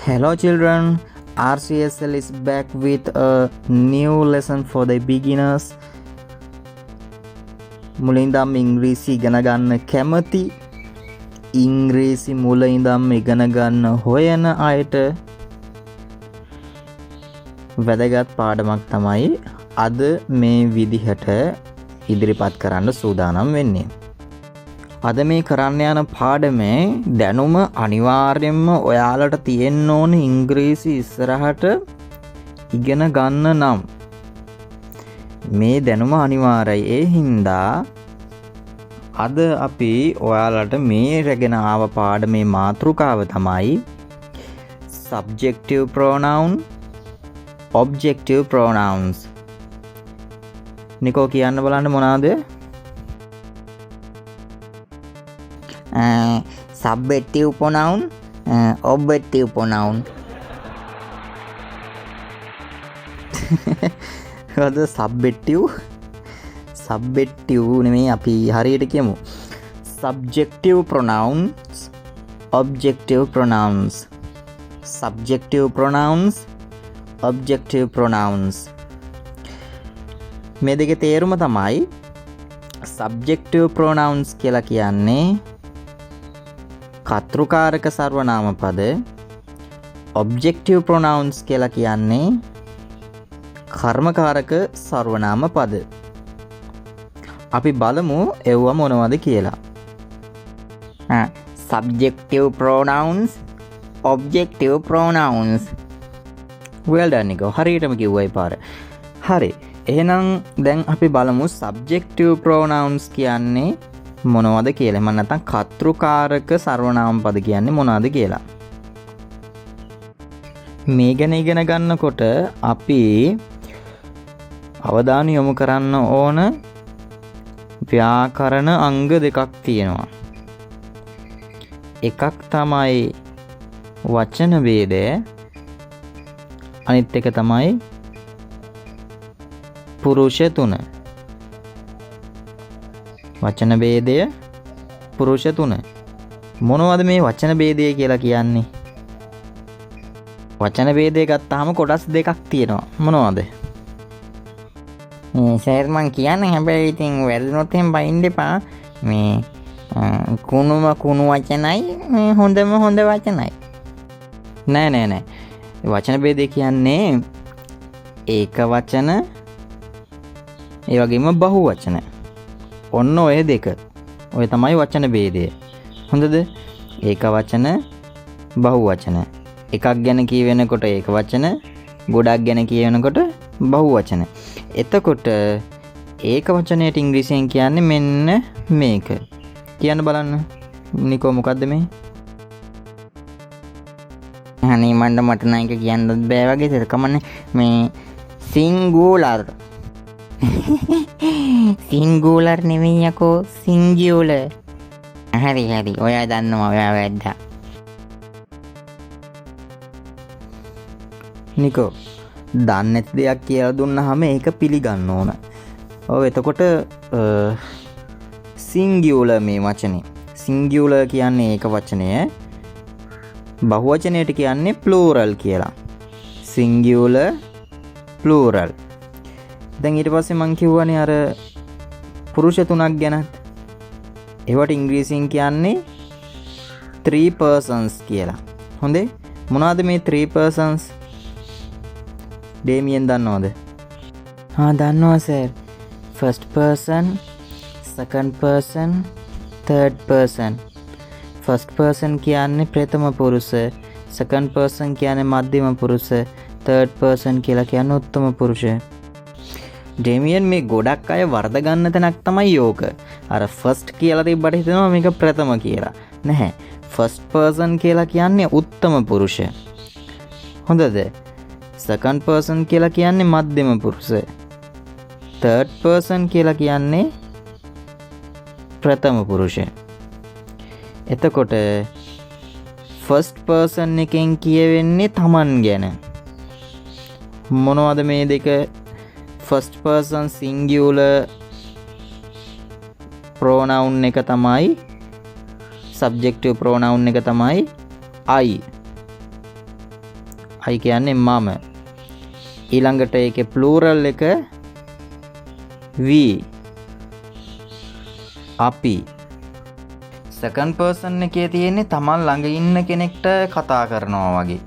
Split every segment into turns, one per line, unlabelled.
Hello children, RCSL is back with a new lesson for the beginners. මුලින්දම් ඉංග්‍රීසි ඉගෙන ගන්න කැමති ඉංග්‍රීසි මුලින්දම් ඉගෙන ගන්න හොයන අයට වැදගත් පාඩමක් තමයි අද මේ විදිහට ඉදිරිපත් කරන්න සූදානම් වෙන්නේ. අද මේ කරන්න යන පාඩමේ දැනුම අනිවාර්යයෙන්ම ඔයාලට තියෙන්න ඕන ඉංග්‍රීසි ඉස්සරහට ඉගෙන ගන්න නම් මේ දැනුම අනිවාර්යයි. ඒ හින්දා අද අපි ඔයාලට මේ රැගෙන ආව පාඩමේ මාතෘකාව තමයි subjective pronoun, objective pronouns. නිකෝ කියන්න බලන්න මොනවාද?
subjective pronoun, objective pronoun.
අද subjective නෙමෙයි අපි හරියට කියමු. subjective pronouns, objective pronouns. subjective pronouns, objective pronouns. මේ දෙකේ තේරුම තමයි subjective pronouns කියලා කියන්නේ කර්තෘකාරක සර්වනාම පද, objective pronouns කියලා කියන්නේ කර්මකාරක සර්වනාම පද. අපි බලමු ඒව මොනවද කියලා.
Subjective pronouns, objective pronouns.
well done නිකෝ. හරියටම කිව්වයි පාර. හරි. එහෙනම් දැන් අපි බලමු subjective pronouns කියන්නේ මොනවද කියලා. එහෙම නැත්නම් කර්තෘකාරක සර්වනාම පද කියන්නේ මොනවද කියලා. මේ ගැන ඉගෙන ගන්නකොට අපි අවධානය යොමු කරන්න ඕන ව්‍යාකරණ අංග දෙකක් තියෙනවා. එකක් තමයි වචන ભેදය, අනිත් එක තමයි පුරුෂ තුන. වචන ભેදය, පුරුෂ තුන. මොනවද මේ වචන ભેදය කියලා කියන්නේ? වචන ભેදය ගත්තාම කොටස් දෙකක් තියෙනවා. මොනවද?
සර් මං කියන්නේ හැබැයි ඉතින් වැරදුනොත් එහෙම බයින්න එපා. මේ කුණුම කුණු වචනයි, මේ හොඳම හොඳ වචනයි.
නෑ. වචන ભેදය කියන්නේ ඒක වචන, ඒ වගේම බහු වචන. ඔන්න ඔය දෙක. ඔය තමයි වචන ભેදය. හොඳද? ඒක වචන, බහු වචන. එකක් ගැන කියවෙනකොට ඒක වචන, ගොඩක් ගැන කියවෙනකොට බහු වචන. එතකොට ඒක වචනයට ඉංග්‍රීසියෙන් කියන්නේ මෙන්න මේක. කියන්න බලන්න. නිකෝ මොකද්ද මේ?
අනේ මට නම් එක කියන්නත් බෑ වගේ ඒක කමන්නේ. මේ singular. singular නෙමෙයි යකෝ, singular. හරි. ඔයා දන්නවා, ඔයා වැද්දා.
නිකෝ දන්නේ නැති දෙයක් කියලා දුන්නාම ඒක පිළිගන්න ඕන. ඔව් එතකොට singular මේ වචනේ. singular කියන්නේ ඒක වචනය. බහුවචනයට කියන්නේ plural කියලා. singular, plural. දැන් ඊට පස්සේ මං කියවනේ අර පුරුෂ තුනක් ගැන. ඒවට ඉංග්‍රීසියෙන් කියන්නේ 3 persons කියලා. හොඳේ? මොනවද මේ 3 persons? ඩේමියන් දන්නවද?
දන්නවා sir. first person, second person, third person.
first person කියන්නේ ප්‍රථම පුරුෂ, second person කියන්නේ මධ්‍යම පුරුෂ, third person කියලා කියන්නේ උත්තම පුරුෂ. ඩේමියන් මේ ගොඩක් අය වර්ධ ගන්න තැනක් තමයි යෝක. අර first කියලා තිබ්බට හිතනවා මේක ප්‍රථම කියලා. නැහැ. first person කියලා කියන්නේ උත්තම පුරුෂ. හොඳද? second person කියලා කියන්නේ මධ්‍යම පුරුෂ. third person කියලා කියන්නේ ප්‍රථම පුරුෂ. එතකොට first person එකෙන් කියවෙන්නේ තමන් ගැන. මොනවද මේ දෙක? first person singular pronoun එක තමයි subjective pronoun එක තමයි I. I කියන්නේ මම. ඊළඟට ඒකේ plural එක we. අපි. second person එකේ තියෙන්නේ තමන් ළඟ ඉන්න කෙනෙක්ට කතා කරනවා වගේ.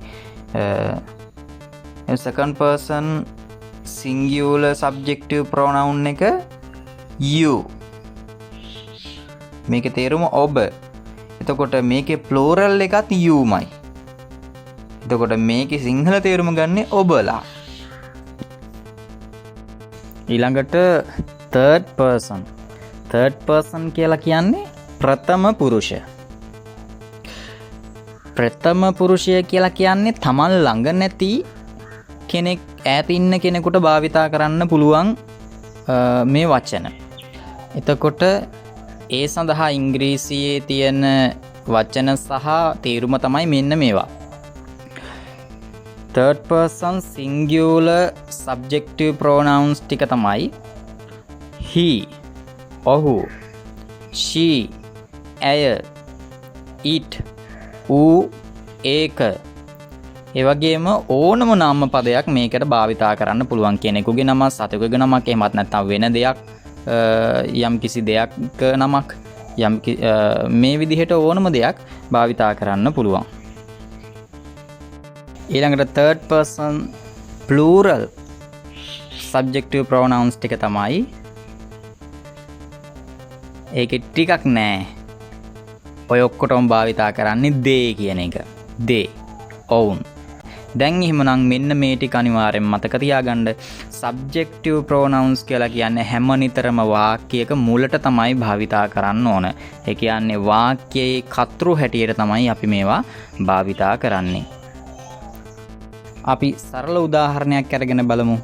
second person singular subjective pronoun එක you. මේකේ තේරුම ඔබ. එතකොට මේකේ plural එකත් youමයි. එතකොට මේකේ සිංහල තේරුම ගන්නේ ඔබලා. ඊළඟට third person. third person කියලා කියන්නේ ප්‍රථම පුරුෂ. ප්‍රථම පුරුෂය කියලා කියන්නේ තමන් ළඟ නැති කෙනෙක් ඈත ඉන්න කෙනෙකුට භාවිතා කරන්න පුළුවන් මේ වචන. එතකොට ඒ සඳහා ඉංග්‍රීසියේ තියෙන වචන සහ තේරුම තමයි මෙන්න මේවා. third person singular subjective pronouns ටික තමයි he, ඔහු, she, ඇය, it, ඌ, ඒක. ඒ වගේම ඕනම නාම පදයක් මේකට භාවිතා කරන්න පුළුවන්. කෙනෙකුගේ නමක්, සතෙකුගේ නමක්, එහෙමත් නැත්නම් වෙන දෙයක්, යම් කිසි දෙයක් නමක්, මේ විදිහට ඕනම දෙයක් භාවිතා කරන්න පුළුවන්. ඊළඟට third person plural subjective pronouns ටික තමයි ඒකේ ටිකක් නෑ. ඔය ඔක්කොටම භාවිතා කරන්නේ they කියන එක. they, ඔවුන්. දැන් එහෙමනම් මෙන්න මේ ටික අනිවාර්යෙන් මතක තියාගන්න. subjective pronouns කියලා කියන්නේ හැම නිතරම වාක්‍යයක මුලට තමයි භාවිතා කරන්න ඕන. ඒ කියන්නේ වාක්‍යයේ කර්තෘ හැටියට තමයි අපි මේවා භාවිතා කරන්නේ. අපි සරල උදාහරණයක් අරගෙන බලමු.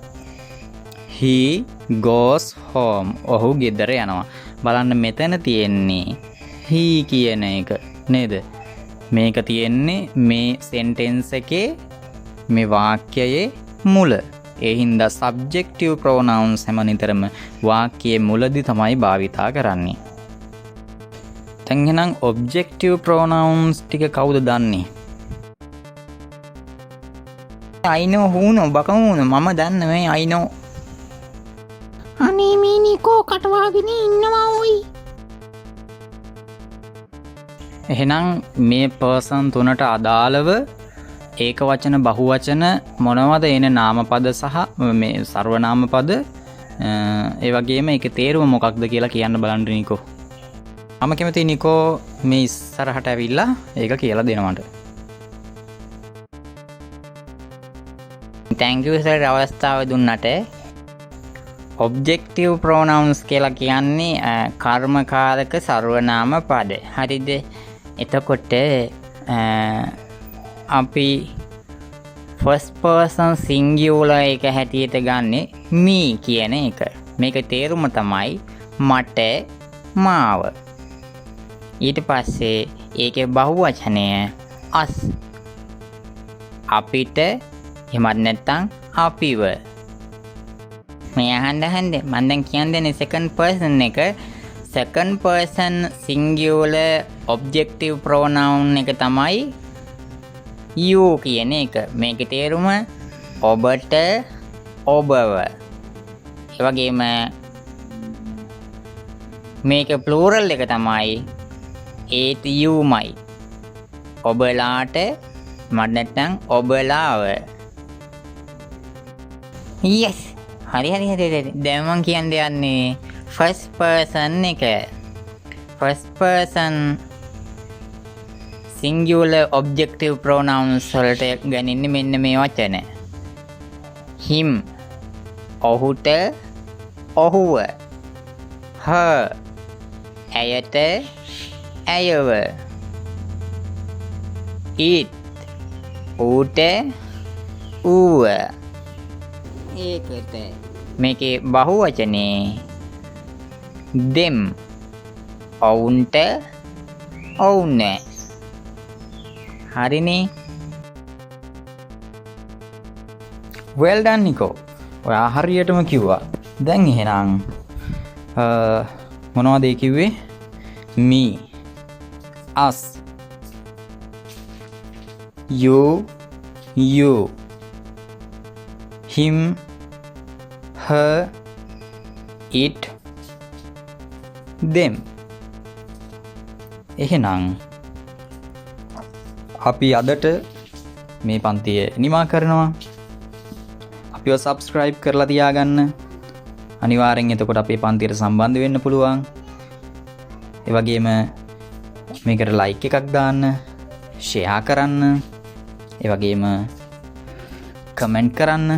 he goes home. ඔහු ගෙදර යනවා. බලන්න මෙතන තියෙන්නේ he කියන එක නේද? මේක තියෙන්නේ මේ sentence එකේ මේ වාක්‍යයේ මුල. ඒ හින්දා subjective pronouns හැම නිතරම වාක්‍යයේ මුලදී තමයි භාවිතා කරන්නේ. දැන් එහෙනම් objective pronouns ටික කවුද දන්නේ?
I know who know බකමුණ මම දන්න මේ I know. අනේ මේ නිකෝ කටවාගෙන ඉන්නවා ඔයි.
එහෙනම් මේ person තුනට අදාළව ඒක වචන බහුවචන මොනවද එන නාමපද සහ මේ සර්වනාම පද ඒ වගේම ඒකේ තේරුම මොකක්ද කියලා කියන්න බලන්න නිකෝ. මම කැමතියි නිකෝ මේ ඉස්සරහට ඇවිල්ලා ඒක කියලා දෙනවට.
thank you sir අවස්ථාව දුන්නට. objective pronouns කියලා කියන්නේ කර්මකාරක සර්වනාම පද. හරිද? එතකොට අපි first person singular එක හැටියට ගන්නෙ me කියන එක. මේක තේරුම තමයි මට, මාව. ඊට පස්සේ ඒකේ බහුවචනය us. අපිට, එහෙමත් නැත්නම් අපිව. මේ අහන්න මම දැන් කියන්නේ second person එක. second person singular objective pronoun එක තමයි you කියන එක. මේකේ තේරුම ඔබට, ඔබව. ඒ වගේම මේකේ plural එක තමයි ඒත් youමයි. ඔබලාට, මට නැත්නම් ඔබලාව. yes හරි. දැන් මම කියන්න යන්නේ first person එක. first person singular objective pronouns වලට ගන්නේ මෙන්න මේ වචන. him, ඔහුට, ඔහුව. her, ඇයට, ඇයව. it, ඌට, ඌව. ඒකට මේකේ බහුවචනේ them, ඔවුන්ට, ඔවුන්. හරිනේ. well done නිකෝ. ඔයා හරියටම කිව්වා. දැන් එහෙනම් මොනවද ඒ කිව්වේ? me, us, you,
him, her, it, them. එහෙනම් අපි අදට මේ පන්තිය නිමා කරනවා. අපිව subscribe කරලා තියාගන්න. අනිවාර්යෙන් එතකොට අපේ පන්තියට සම්බන්ධ වෙන්න පුළුවන්. ඒ වගේම මේකට like එකක් දාන්න, share කරන්න, ඒ වගේම comment කරන්න.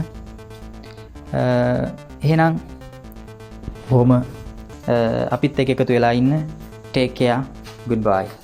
එහෙනම් අපිත් එක්ක එකතු වෙලා ඉන්න. Take care. Goodbye.